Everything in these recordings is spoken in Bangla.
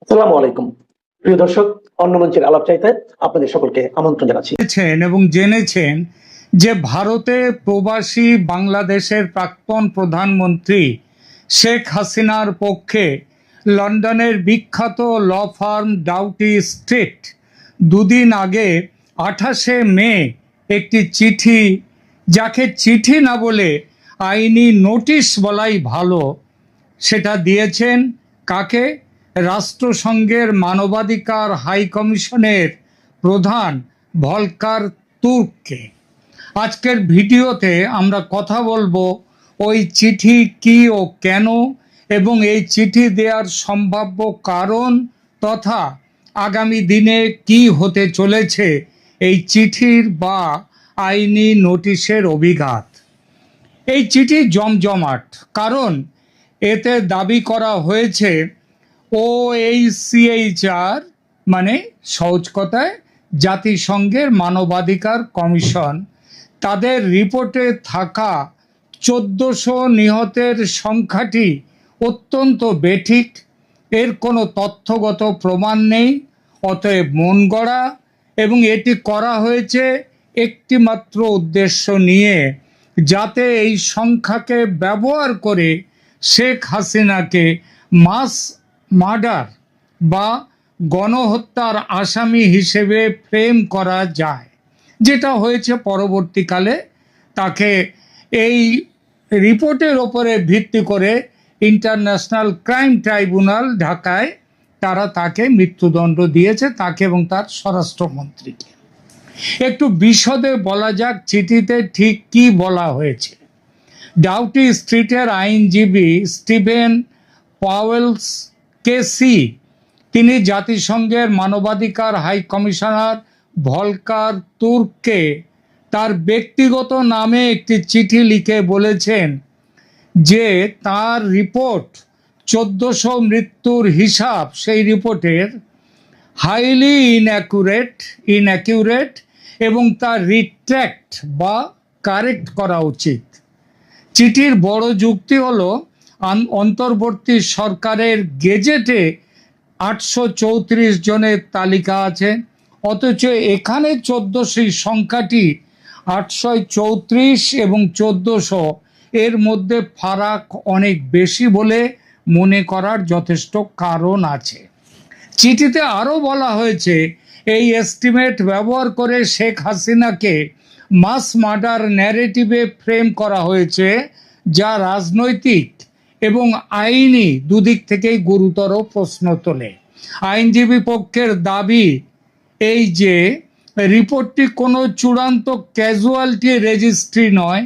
সালামু আলাইকুম প্রিয় দর্শক, অন্য মঞ্চের আলাপ চাইতে আপনাদের সকলকে আমন্ত্রণ জানাচ্ছি। এবং জেনেছেন যে ভারতে প্রবাসী বাংলাদেশের প্রাক্তন প্রধানমন্ত্রী শেখ হাসিনার পক্ষে লন্ডনের বিখ্যাত ল ফার্ম ডাউটি স্ট্রিট দুদিন আগে 28শে মে একটি চিঠি, যাকে চিঠি না বলে আইনি নোটিশ বলাই ভালো, সেটা দিয়েছেন কাকে? রাষ্ট্রসংঘের মানবাধিকার হাই কমিশনের প্রধান ভলকার তুর্ককে। আজকের ভিডিওতে আমরা কথা বলবো ওই চিঠি কি ও কেন, এবং এই চিঠি দেওয়ার সম্ভাব্য কারণ তথা আগামী দিনে কি হতে চলেছে এই চিঠির বা আইনি নোটিশের অভিঘাত। এই চিঠি জমজমাট, কারণ এতে দাবি করা হয়েছে OHCHR মানে সহজ কথায় জাতিসংঘের মানবাধিকার কমিশন, তাদের রিপোর্টে থাকা 1400 নিহতের সংখ্যাটি অত্যন্ত বেঠিক, এর কোনো তথ্যগত প্রমাণ নেই, অতএব মন গড়া, এবং এটি করা হয়েছে একটি মাত্র উদ্দেশ্য নিয়ে, যাতে এই সংখ্যাকে ব্যবহার করে শেখ হাসিনাকে মাস মার্ডার বা গণহত্যার আসামি হিসেবে ফ্রেম করা যায়, যেটা হয়েছে পরবর্তীকালে। তাকে এই রিপোর্টের ওপরে ভিত্তি করে ইন্টারন্যাশনাল ক্রাইম ট্রাইব্যুনাল ঢাকায় তারা তাকে মৃত্যুদণ্ড দিয়েছে, তাকে এবং তার স্বরাষ্ট্রমন্ত্রীকে। একটু বিশদে বলা যাক চিঠিতে ঠিক কি বলা হয়েছে। ডাউটি স্ট্রিটের আইনজীবী স্টিভেন পাওয়েলস কেসি, তিনি জাতিসংঘের মানবাধিকার হাই কমিশনার ভলকার তুর্ককে তার ব্যক্তিগত নামে একটি চিঠি লিখে বলেছেন যে তার রিপোর্ট 1400 মৃত্যুর হিসাব, সেই রিপোর্টের হাইলি ইনঅ্যাকিউরেট এবং তার রিট্র্যাক্ট বা কারেক্ট করা উচিত। চিঠির বড় যুক্তি হলো অন্তর্বর্তী সরকারের গেজেটে 834 জনের তালিকা আছে, অথচ এখানে 1400 সংখ্যাটি 834 এবং 1400 এর মধ্যে ফারাক অনেক বেশি বলে মনে করার যথেষ্ট কারণ আছে। চিঠিতে আরও বলা হয়েছে এই এস্টিমেট ব্যবহার করে শেখ হাসিনাকে মাস মার্ডার ন্যারেটিভে ফ্রেম করা হয়েছে, যা রাজনৈতিক এবং আইনি দুদিক থেকেই গুরুতর প্রশ্ন তোলে। আইনজীবী পক্ষের দাবি এই যে রিপোর্টটি কোনো চূড়ান্ত ক্যাজুয়ালিটি রেজিস্ট্রি নয়,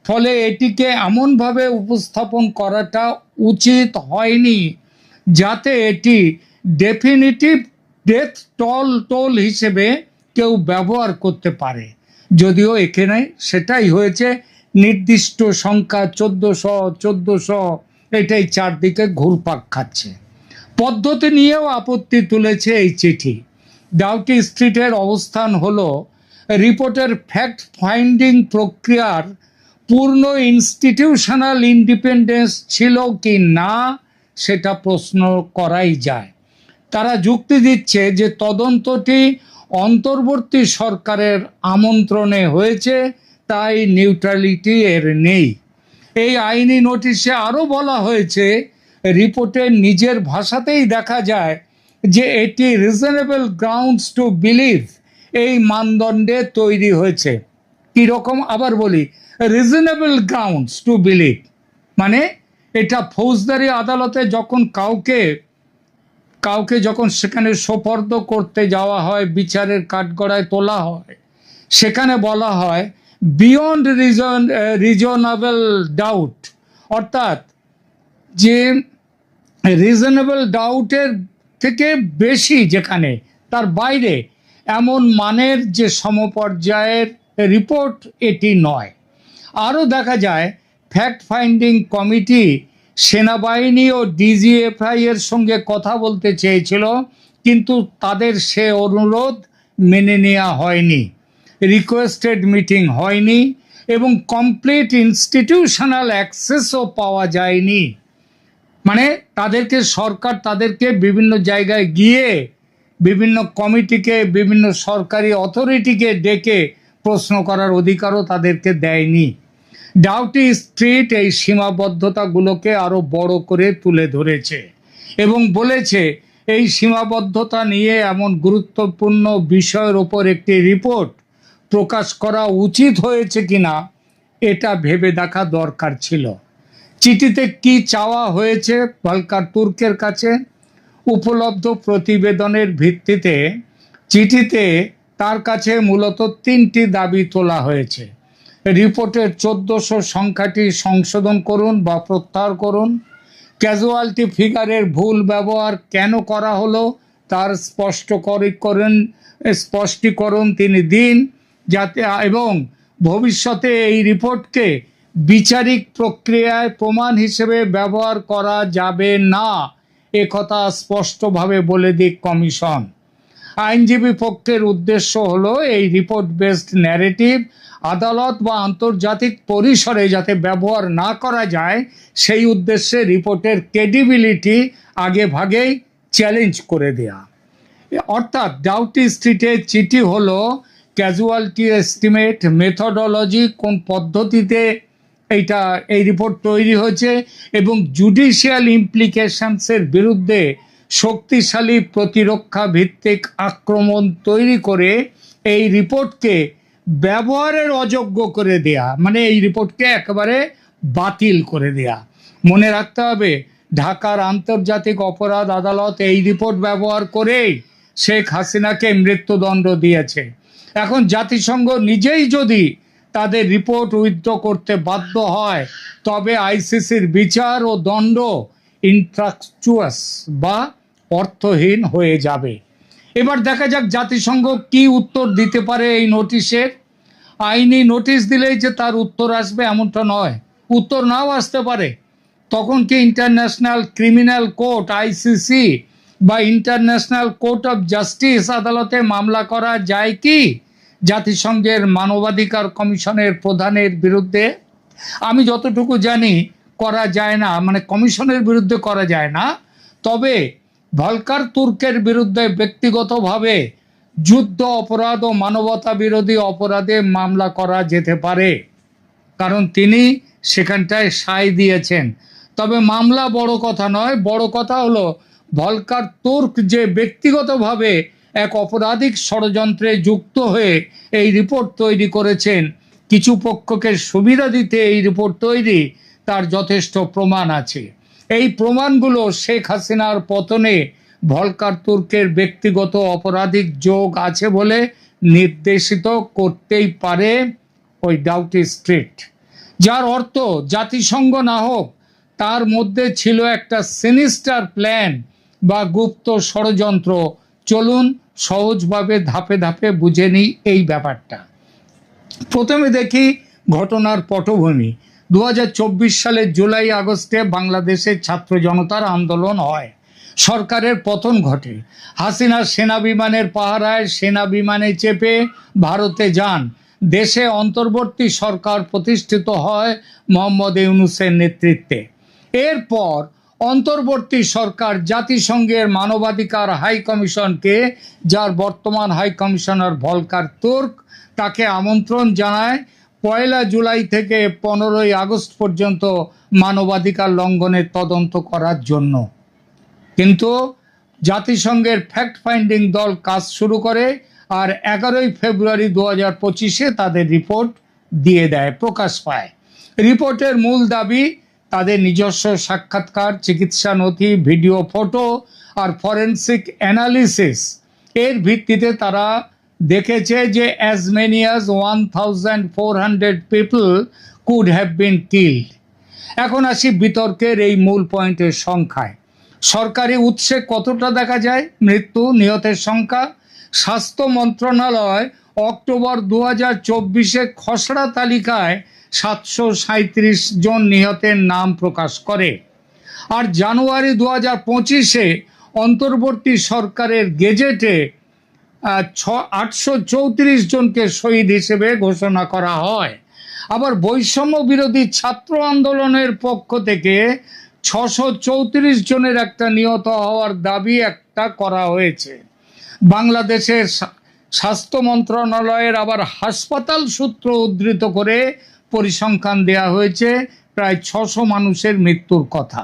ফলে এটিকে এমনভাবে উপস্থাপন করাটা উচিত হয়নি যাতে এটি ডেফিনিটিভ ডেথ টোল হিসেবে কেউ ব্যবহার করতে পারে, যদিও এখানে সেটাই হয়েছে। নির্দিষ্ট সংখ্যা 1400 এটাই চারদিকে ঘুরপাক খাচ্ছে। পদ্ধতি নিয়েও আপত্তি তুলেছে এই চিঠি। ডাউটি স্ট্রিটের অবস্থান হলো রিপোর্টের ফ্যাক্ট ফাইন্ডিং প্রক্রিয়ার পূর্ণ ইনস্টিটিউশনাল ইন্ডিপেন্ডেন্স ছিল কি না সেটা প্রশ্ন করাই যায়। তারা যুক্তি দিচ্ছে যে তদন্তটি অন্তর্বর্তী সরকারের আমন্ত্রণে হয়েছে, তাই নিউট্রালিটি এর নেই। এই আইনি নোটিশে আরও বলা হয়েছে, রিপোর্টের নিজের ভাষাতেই দেখা যায় যে এটি রিজনেবল গ্রাউন্ডস টু বিলিভ এই মানদণ্ডে তৈরি হয়েছে। কীরকম আবার বলি, রিজনেবল গ্রাউন্ডস টু বিলিভ মানে এটা ফৌজদারি আদালতে যখন কাউকে যখন সেখানে সোপর্দ করতে যাওয়া হয়, বিচারের কাঠগড়ায় তোলা হয়, সেখানে বলা হয় বিয়ন্ড রিজনেবল ডাউট, অর্থাৎ যে রিজনেবল ডাউটের থেকে বেশি, যেখানে তার বাইরে, এমন মানের যে সমপর্যায়ের রিপোর্ট এটি নয়। আরও দেখা যায় ফ্যাক্ট ফাইন্ডিং কমিটি সেনাবাহিনী ও DGFI এর সঙ্গে কথা বলতে চেয়েছিল, কিন্তু তাদের সে অনুরোধ মেনে নেওয়া হয়নি, রিকোয়েস্টেড মিটিং হয়নি এবং কমপ্লিট ইনস্টিটিউশনাল অ্যাক্সেসও পাওয়া যায়নি। মানে সরকার তাদেরকে বিভিন্ন জায়গায় গিয়ে বিভিন্ন কমিটিকে, বিভিন্ন সরকারি অথরিটিকে ডেকে প্রশ্ন করার অধিকারও তাদেরকে দেয়নি। ডাউটি স্ট্রিট এই সীমাবদ্ধতাগুলোকে আরো বড় করে তুলে ধরেছে এবং বলেছে এই সীমাবদ্ধতা নিয়ে এমন গুরুত্বপূর্ণ বিষয়ের ওপর একটি রিপোর্ট প্রকাশ করা উচিত হয়েছে কিনা এটা ভেবে দেখা দরকার ছিল। চিঠিতে কি চাওয়া হয়েছে ভলকার তুর্কের কাছে? উপলব্ধ প্রতিবেদনের ভিত্তিতে চিঠিতে তার কাছে মূলত 3টি দাবি তোলা হয়েছে। রিপোর্টের 1400 সংখ্যাটি সংশোধন করুন বা প্রত্যাহার করুন। ক্যাজুয়ালিটি ফিগারের ভুল ব্যবহার কেন করা হলো তার স্পষ্টীকরণ তিনি দিন, যাতে এবং ভবিষ্যতে এই রিপোর্টকে বিচারিক প্রক্রিয়ায় প্রমাণ হিসেবে ব্যবহার করা যাবে না একথা স্পষ্টভাবে বলে দিক কমিশন। আইনজীবী পক্ষের উদ্দেশ্য হলো এই রিপোর্ট বেসড ন্যারেটিভ আদালত বা আন্তর্জাতিক পরিসরে যাতে ব্যবহার না করা যায় সেই উদ্দেশ্যে রিপোর্টের ক্রেডিবিলিটি আগে ভাগেই চ্যালেঞ্জ করে দেয়া। অর্থাৎ ডাউটি স্ট্রিটের চিঠি হলো ক্যাজুয়ালিটি এস্টিমেট মেথডোলজি, কোন পদ্ধতিতে এই রিপোর্ট তৈরি হয়েছে এবং জুডিশিয়াল ইমপ্লিকেশনসের বিরুদ্ধে শক্তিশালী প্রতিরক্ষা ভিত্তিক আক্রমণ তৈরি করে এই রিপোর্টকে ব্যবহারের অযোগ্য করে দেয়া, মানে এই রিপোর্টকে একেবারে বাতিল করে দেয়া। মনে রাখতে হবে ঢাকার আন্তর্জাতিক অপরাধ আদালত এই রিপোর্ট ব্যবহার করেই শেখ হাসিনাকে মৃত্যুদণ্ড দিয়েছে। এখন জাতিসংঘ নিজেই যদি তাদের রিপোর্ট উইথড্র করতে বাধ্য হয় তবে আইসিসির বিচার ও দণ্ড ইনফ্রাকচুয়াস বা অর্থহীন হয়ে যাবে। এবার দেখা যাক জাতিসংঘ কি উত্তর দিতে পারে এই নোটিশের। আইনি নোটিশ দিলেই যে তার উত্তর আসবে এমনটা নয়, উত্তর নাও আসতে পারে। তখন কি ইন্টারন্যাশনাল ক্রিমিনাল কোর্ট আইসিসি বা ইন্টারন্যাশনাল কোর্ট অফ জাস্টিস আদালতে মামলা করা যায় কি জাতিসংঘের মানবাধিকার কমিশনের প্রধানের বিরুদ্ধে? আমি যতটুকু জানি করা যায় না, মানে কমিশনের বিরুদ্ধে করা যায় না। তবে ভলকার তুর্কের বিরুদ্ধে ব্যক্তিগতভাবে যুদ্ধ অপরাধ ও মানবতা বিরোধী অপরাধে মামলা করা যেতে পারে, কারণ তিনি সেখানটায় সায় দিয়েছেন। তবে মামলা বড় কথা নয়, বড় কথা হলো ভলকার তুর্ক যে ব্যক্তিগতভাবে এক অপরাধিক ষড়যন্ত্রে যুক্ত হয়ে এই রিপোর্ট তৈরি করেছেন, কিছু পক্ষকে সুবিধা দিতে এই রিপোর্ট তৈরি, তার যথেষ্ট প্রমাণ আছে। এই প্রমাণগুলো শেখ হাসিনার পতনে ভলকার তুর্কের ব্যক্তিগত অপরাধিক যোগ আছে বলে নির্দেশিত করতেই পারে ওই ডাউটি স্ট্রিট, যার অর্থ জাতিসংঘ না হোক তার মধ্যে ছিল একটা সিনিস্টার প্ল্যান বা গুপ্ত ষড়যন্ত্র। চলুন সহজভাবে ধাপে ধাপে বুঝে নিই এই ব্যাপারটা। প্রথমে দেখি ঘটনার পটভূমি। 2024 সালের জুলাই আগস্টে বাংলাদেশে ছাত্র জনতার আন্দোলন হয়, সরকারের পতন ঘটে। হাসিনা সেনা বিমানের পাহারায় সেনা বিমানে চেপে ভারতে যান। দেশে অন্তর্বর্তী সরকার প্রতিষ্ঠিত হয় মোহাম্মদ ইউনূসের নেতৃত্বে। এরপর অন্তর্বর্তী সরকার জাতিসংঘের মানবাধিকার হাই কমিশনকে, যার বর্তমান হাই কমিশনার ভলকার তুর্ক, তাকে আমন্ত্রণ জানায় 1 জুলাই থেকে 15 আগস্ট পর্যন্ত মানবাধিকার লঙ্ঘনের তদন্ত করার জন্য। কিন্তু জাতিসংঘের ফ্যাক্ট ফাইন্ডিং দল কাজ শুরু করে আর 11 ফেব্রুয়ারি 2025 তাদের রিপোর্ট দিয়ে দেয়, প্রকাশ পায়। রিপোর্টের মূল দাবি তাদের নিজস্ব সাক্ষাৎকার, চিকিৎসা নথি, ভিডিও, ফটো আর ফরেনসিক অ্যানালিসিস এর ভিত্তিতে তারা দেখেছে যে as many as 1400 people could have been killed। এখন আসি বিতর্কের এই মূল পয়েন্টের সংখ্যায়। সরকারি উৎসে কতটা দেখা যায় মৃত্যু নিহতের সংখ্যা? স্বাস্থ্য মন্ত্রণালয় অক্টোবর 2024 খসড়া তালিকায় 737 জন নিহতের নাম প্রকাশ করে, আর জানুয়ারি 2025 অন্তর্বর্তী সরকারের গেজেটে 834 জনকে শহীদ হিসেবে ঘোষণা করা হয়। আবার বৈষম্য বিরোধী ছাত্র আন্দোলনের পক্ষ থেকে 634 জনের একটা নিহত হওয়ার দাবি একটা করা হয়েছে। বাংলাদেশের স্বাস্থ্য মন্ত্রণালয়ের আবার হাসপাতাল সূত্র উদ্ধৃত করে পরিসংখ্যান দেয়া হয়েছে প্রায় 600 মানুষের মৃত্যুর কথা।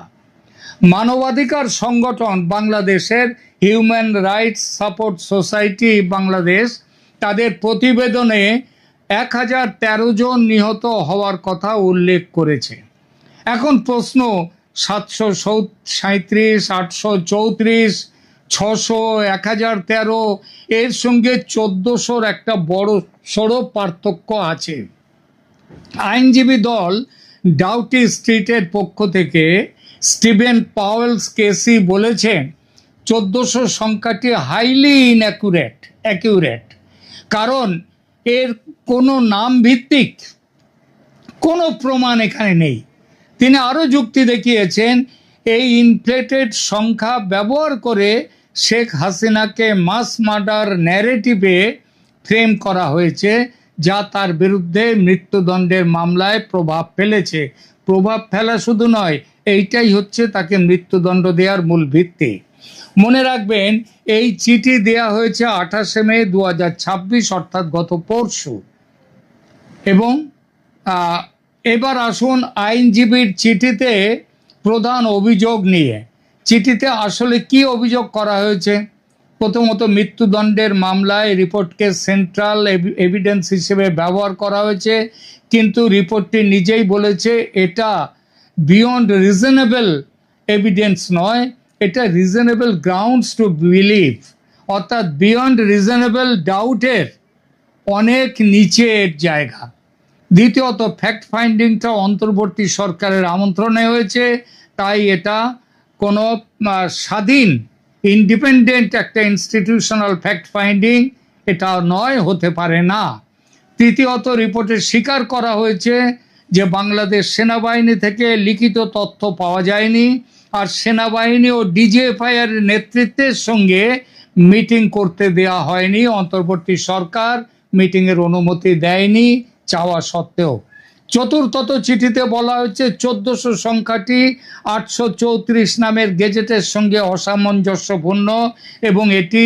মানবাধিকার সংগঠন বাংলাদেশের human rights support society Bangladesh তাদের প্রতিবেদনে 1013 জন নিহত হওয়ার কথা উল্লেখ করেছে। এখন প্রশ্ন, 737, 834, 600, 1013 এর সঙ্গে 1400 একটা বড় সড়ো পার্থক্য আছে। আইনজীবী দল ডাউটি স্ট্রিটের পক্ষ থেকে স্টিভেন পাওয়েলস কেসি বলেছেন 1400 সংখ্যাটি হাইলি অ্যাকিউরেট, কারণ এর কোনো নাম ভিত্তিক কোনো প্রমাণ এখানে নেই। তিনি আরও যুক্তি দেখিয়েছেন এই ইনফ্লেটেড সংখ্যা ব্যবহার করে শেখ হাসিনাকে মাস মার্ডার ন্যারেটিভে ফ্রেম করা হয়েছে, যা তার বিরুদ্ধে মৃত্যুদণ্ডের মামলায় প্রভাব ফেলেছে। প্রভাব ফেলা শুধু নয়, এইটাই হচ্ছে তাকে মৃত্যুদণ্ড দেওয়ার মূল ভিত্তি। মনে রাখবেন, এই চিঠি দেয়া হয়েছে 28 মে 2026, অর্থাৎ গত পরশু। এবং এবার আসুন আইনজীবীর চিঠিতে প্রধান অভিযোগ নিয়ে। চিঠিতে আসলে কি অভিযোগ করা হয়েছে? প্রথমত, মৃত্যুদণ্ডের মামলায় রিপোর্টকে সেন্ট্রাল এভিডেন্স হিসেবে ব্যবহার করা হয়েছে, কিন্তু রিপোর্টটি নিজেই বলেছে এটা বিয়ন্ড রিজনেবল এভিডেন্স নয়, এটা রিজনেবল গ্রাউন্ডস টু বিলিভ, অর্থাৎ বিয়ন্ড রিজনেবল ডাউটের অনেক নিচের জায়গা। দ্বিতীয়ত, ফ্যাক্ট ফাইন্ডিংটা অন্তর্বর্তী সরকারের আমন্ত্রণে হয়েছে, তাই এটা কোনো স্বাধীন ইন্ডিপেন্ডেন্ট একটা ইনস্টিটিউশনাল ফ্যাক্ট ফাইন্ডিং এটা নয়, হতে পারে না। তৃতীয়ত, রিপোর্টে স্বীকার করা হয়েছে যে বাংলাদেশ সেনাবাহিনী থেকে লিখিত তথ্য পাওয়া যায়নি, আর সেনাবাহিনী ও ডিজিএফআই এর নেতৃত্বের সঙ্গে মিটিং করতে দেওয়া হয়নি। অন্তর্বর্তী সরকার মিটিংয়ের অনুমতি দেয়নি চাওয়া সত্ত্বেও। চতুর্থত, চিঠিতে বলা হচ্ছে 1400 সংখ্যাটি 834 নামের গেজেটের সঙ্গে অসামঞ্জস্যপূর্ণ এবং এটি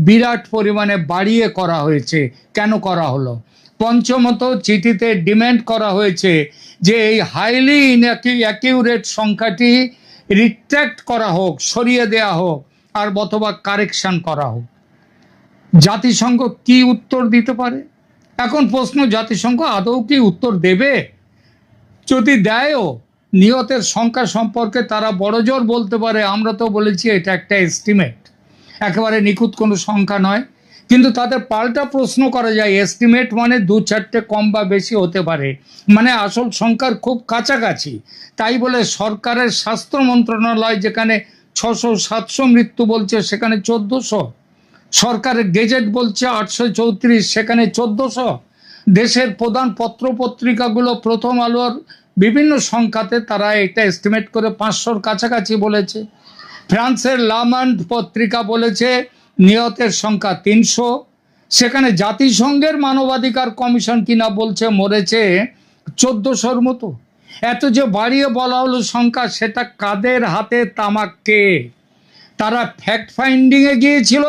বিরাট পরিমাণে বাড়িয়ে করা হয়েছে। কেন করা হলো? পঞ্চমত, চিঠিতে ডিমান্ড করা হয়েছে যে এই হাইলি অ্যাকিউরেট সংখ্যাটি রিট্র্যাক্ট করা হোক, সরিয়ে দেয়া হোক, আর অথবা কারেকশন করা হোক। জাতিসংঘ কি উত্তর দিতে পারে? এখন প্রশ্ন, জাতিসংঘ আদৌ কি উত্তর দেবে? যদি দেয়ও, নিহতের সংখ্যা সম্পর্কে তারা বড়জোর বলতে পারে আমরা তো বলেছি এটা একটা এস্টিমেট, একেবারে নিখুঁত কোনো সংখ্যা নয়। কিন্তু তাদের পাল্টা প্রশ্ন করা যায়, এস্টিমেট মানে 2-4টে কম বা বেশি হতে পারে, মানে আসল সংখ্যার খুব কাছাকাছি। তাই বলে সরকারের স্বাস্থ্য মন্ত্রণালয় যেখানে 600-700 মৃত্যু বলছে সেখানে 1400, সরকারের গেজেট বলছে 834, সেখানে 1400। দেশের প্রধান পত্রপত্রিকাগুলো প্রথম আলোর বিভিন্ন সংখ্যাতে তারা এটা এস্টিমেট করে 500-র কাছাকাছি বলেছে। ফ্রান্সের লামান্ড পত্রিকা বলেছে নিহতের সংখ্যা 300, সেখানে জাতিসংঘের মানবাধিকার কমিশন কিনা বলছে মরেছে 1400-র মতো। এত যে বাড়িয়ে বলা হলো সংখ্যা, সেটা কাদের হাতে তামাক কে? তারা ফ্যাক্ট ফাইন্ডিংয়ে গিয়েছিল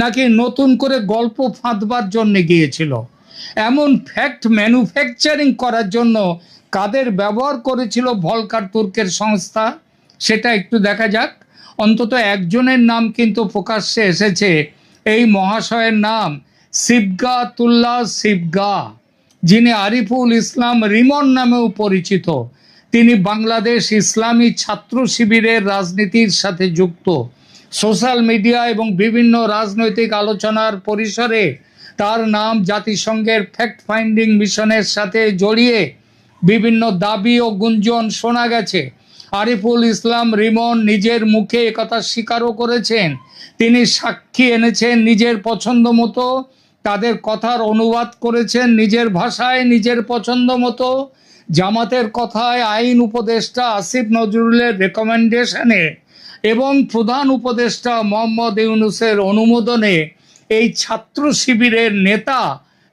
নাকি নতুন করে গল্প ফাঁদবার জন্য গিয়েছিল? এমন ফ্যাক্ট ম্যানুফ্যাকচারিং করার জন্য কাদের ব্যবহার করেছিল ভলকার তুর্কের সংস্থা, সেটা একটু দেখা যাক। অন্তত একজনের নাম কিন্তু প্রকাশ্যে এসেছে। এই মহাশয়ের নাম সিবগাতুল্লাহ সিবগা, যিনি আরিফুল ইসলাম রিমন নামেও পরিচিত। তিনি বাংলাদেশ ইসলামী ছাত্র শিবিরের রাজনীতির সাথে যুক্ত। সোশ্যাল মিডিয়া এবং বিভিন্ন রাজনৈতিক আলোচনার পরিসরে তার নাম জাতিসংঘের ফ্যাক্ট ফাইন্ডিং মিশনের সাথে জড়িয়ে বিভিন্ন দাবি ও গুঞ্জন শোনা গেছে। আরিফুল ইসলাম রিমন নিজের মুখে একথা স্বীকারও করেছেন। তিনি সাক্ষী এনেছেন নিজের পছন্দ মতো, তাদের কথার অনুবাদ করেছেন নিজের ভাষায় নিজের পছন্দ মতো। জামাতের কথায় আইন উপদেষ্টা আসিফ নজরুলের রেকমেন্ডেশনে এবং প্রধান উপদেষ্টা মোহাম্মদ ইউনূসের অনুমোদনে এই ছাত্র শিবিরের নেতা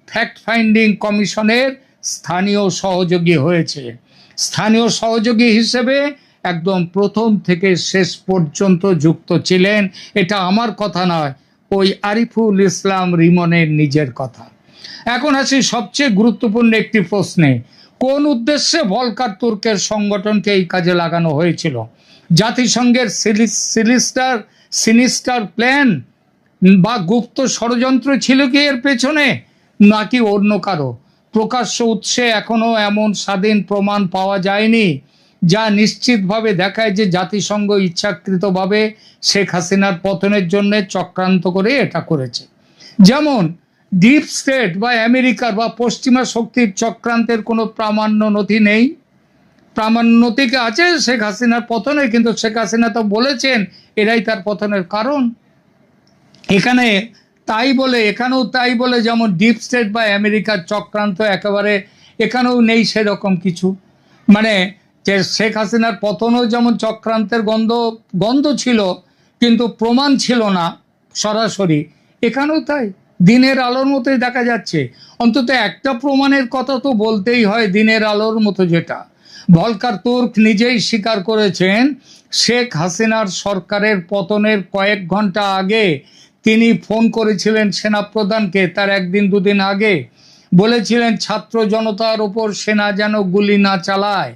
ফ্যাক্ট ফাইন্ডিং কমিশনের স্থানীয় সহযোগী হয়েছে। স্থানীয় সহযোগী হিসেবে একদম প্রথম থেকে শেষ পর্যন্ত যুক্ত ছিলেন। এটা আমার কথা নয়, ওই আরিফুল ইসলাম রিমনের নিজের কথা। এখন আসি সবচেয়ে গুরুত্বপূর্ণ একটি প্রশ্নে, কোন উদ্দেশ্যে ভলকার তুর্কের সংগঠনকে এই কাজে লাগানো হয়েছিল? জাতিসংঘের সিনিস্টার প্ল্যান বা গুপ্ত ষড়যন্ত্র ছিল কি এর পেছনে, নাকি অন্য কারো? প্রকাশ্য উৎসে এখনো এমন স্বাধীন প্রমাণ পাওয়া যায়নি যা নিশ্চিতভাবে দেখায় যে জাতিসংঘ ইচ্ছাকৃতভাবে শেখ হাসিনার পতনের জন্য চক্রান্ত করে এটা করেছে। যেমন ডিপ স্টেট বা আমেরিকার বা পশ্চিমা শক্তির চক্রান্তের কোনো প্রামাণ্য নথি নেই। প্রামাণ্য নথি আছে শেখ হাসিনার পতনের, কিন্তু শেখ হাসিনা তো বলেছেন এরাই তার পতনের কারণ। এখানে তাই বলে, এখানেও তাই বলে, যেমন ডিপ স্টেট বা আমেরিকার চক্রান্ত একেবারে এখানেও নেই সেরকম কিছু। মানে যে শেখ হাসিনার পতনও যেমন চক্রান্তের গন্ধ ছিল, কিন্তু প্রমাণ ছিল না সরাসরি, এখানেও তাই দিনের আলোর মতোই দেখা যাচ্ছে। অন্তত একটা প্রমাণের কথা তো বলতেই হয়, দিনের আলোর মতো যেটা ভলকার তুর্ক নিজেই স্বীকার করেছেন, শেখ হাসিনার সরকারের পতনের কয়েক ঘন্টা আগে তিনি ফোন করেছিলেন সেনাপ্রধানকে, তার একদিন দুদিন আগে বলেছিলেন ছাত্র জনতার ওপর সেনা যেন গুলি না চালায়,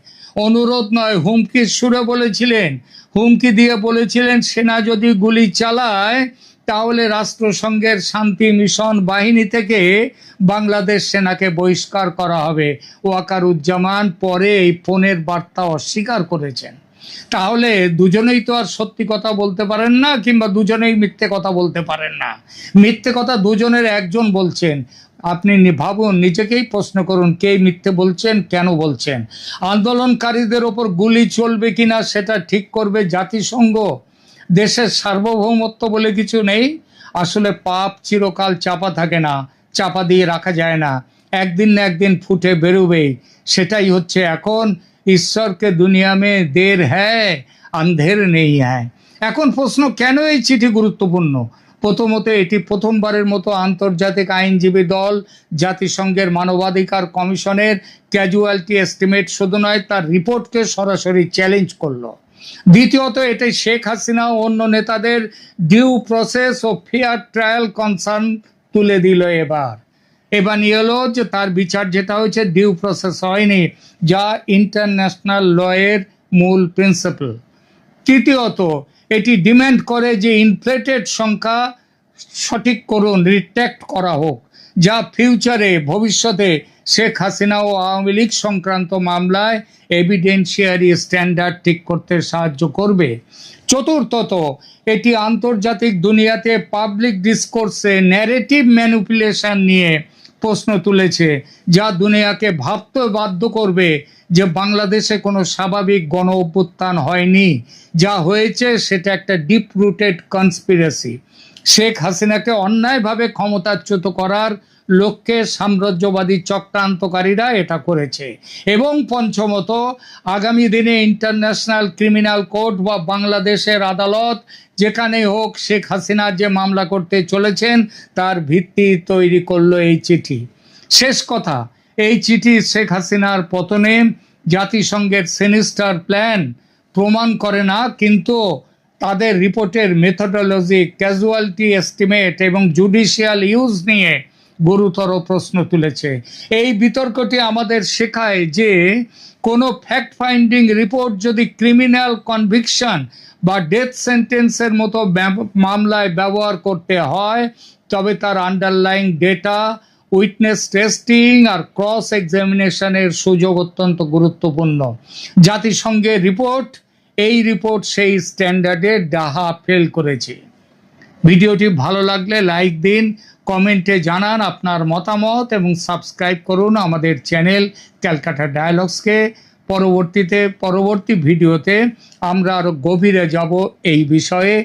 অনুরোধ নয় হুমকির সুরে বলেছিলেন। হুমকি দিয়ে বলেছিলেন সেনা যদি গুলি চালায় তাহলে রাষ্ট্রসংঘের শান্তি মিশন বাহিনী থেকে বাংলাদেশ সেনাকে বহিষ্কার করা হবে। ওয়াকারুজ্জামান পরে এই ফোনের বার্তা অস্বীকার করেছেন। তাহলে দুজনেই তো আর সত্যি কথা বলতে পারেন না, কিংবা দুজনেই মিথ্যে কথা বলতে পারেন না। মিথ্যে কথা দুজনের একজন বলছেন। আপনি ভাবুন, নিজেকেই প্রশ্ন করুন, কে মিথ্যে বলছেন, কেন বলছেন? আন্দোলনকারীদের ওপর গুলি চলবে কিনা সেটা ঠিক করবে জাতিসংঘ। দেশের সার্বভৌমত্ব বলে কিছু নেই। আসলে পাপ চিরকাল চাপা থাকে না, চাপা দিয়ে রাখা যায় না, একদিন না একদিন ফুটে বেরোবেই। সেটাই হচ্ছে এখন ঈশ্বরকে দুনিয়া মে দের হ্যায় আন্ধের নেই হ্যায়। এখন প্রশ্ন, কেন এই চিঠি গুরুত্বপূর্ণ? প্রথমত, এটি প্রথমবারের মতো আন্তর্জাতিক আইনজীবী দল জাতিসংঘের মানবাধিকার কমিশনের ক্যাজুয়ালিটি এস্টিমেট শুধু নয়, তার রিপোর্টকে সরাসরি চ্যালেঞ্জ করলো। দ্বিতীয়ত, এটাই শেখ হাসিনা ও অন্য নেতাদের ডিউ প্রসেস ও ফেয়ার ট্রায়াল কনসার্ন তুলে দিল। এবার নিয়ে এলো যে তার বিচার যেটা হয়েছে ডিউ প্রসেস হয়নি, যা ইন্টারন্যাশনাল লয়ের মূল প্রিন্সিপাল। তৃতীয়ত, এটি ডিমান্ড করে যে ইনফ্লেটেড সংখ্যা সঠিক করুন, রিট্র্যাক্ট করা হোক, যা ফিউচারে ভবিষ্যতে শেখ হাসিনা ও আওয়ামী লীগ সংক্রান্ত মামলায় এভিডেন্সিয়ারি স্ট্যান্ডার্ড ঠিক করতে সাহায্য করবে। চতুর্থত, এটি আন্তর্জাতিক দুনিয়াতে পাবলিক ডিসকোর্সে ন্যারেটিভ ম্যানিপুলেশন নিয়ে প্রশ্ন তুলেছে, যা দুনিয়াকে ভাবতে বাধ্য করবে যে বাংলাদেশে কোনো স্বাভাবিক গণ অভ্যুত্থান হয়নি, যা হয়েছে সেটা একটা ডিপ রুটেড কনস্পিরেসি। শেখ হাসিনাকে অন্যায়ভাবে ক্ষমতাচ্যুত করার লক্ষ্যে সাম্রাজ্যবাদী চক্রান্তকারীরা এটা করেছে। এবং পঞ্চমত, আগামী দিনে ইন্টারন্যাশনাল ক্রিমিনাল কোর্ট বা বাংলাদেশের আদালত যেখানে হোক শেখ হাসিনা যে মামলা করতে চলেছেন তার ভিত্তি তৈরি করলো এই চিঠি। শেষ কথা, এই চিঠি শেখ হাসিনার পতনে জাতিসংঘের সিনিস্টার প্ল্যান প্রমাণ করে না, কিন্তু তাদের রিপোর্টের মেথোডোলজি, ক্যাজুয়ালিটি এস্টিমেট এবং জুডিশিয়াল ইউজ নিয়ে গুরুতর প্রশ্ন তুলেছে। এই বিতর্কটি আমাদের শেখায় যে কোনো ফ্যাক্ট ফাইন্ডিং রিপোর্ট যদি ক্রিমিনাল কনভিকশন বা ডেথ সেন্টেন্সের মতো মামলায় ব্যবহার করতে হয়, তবে তার আন্ডারলাইং ডেটা, উইটনেস টেস্টিং আর ক্রস এক্সামিনেশনের সুযোগ অত্যন্ত গুরুত্বপূর্ণ। জাতিসংঘের রিপোর্ট, এই রিপোর্ট সেই স্ট্যান্ডার্ডে ডাহা ফেল করেছে। ভিডিওটি ভালো লাগলে লাইক দিন, কমেন্টে জানান আপনার মতামত এবং সাবস্ক্রাইব করুন আমাদের চ্যানেল ক্যালকাটা ডায়ালগসকে। পরবর্তী ভিডিওতে আমরা আরো গভীরে যাব এই বিষয়ে।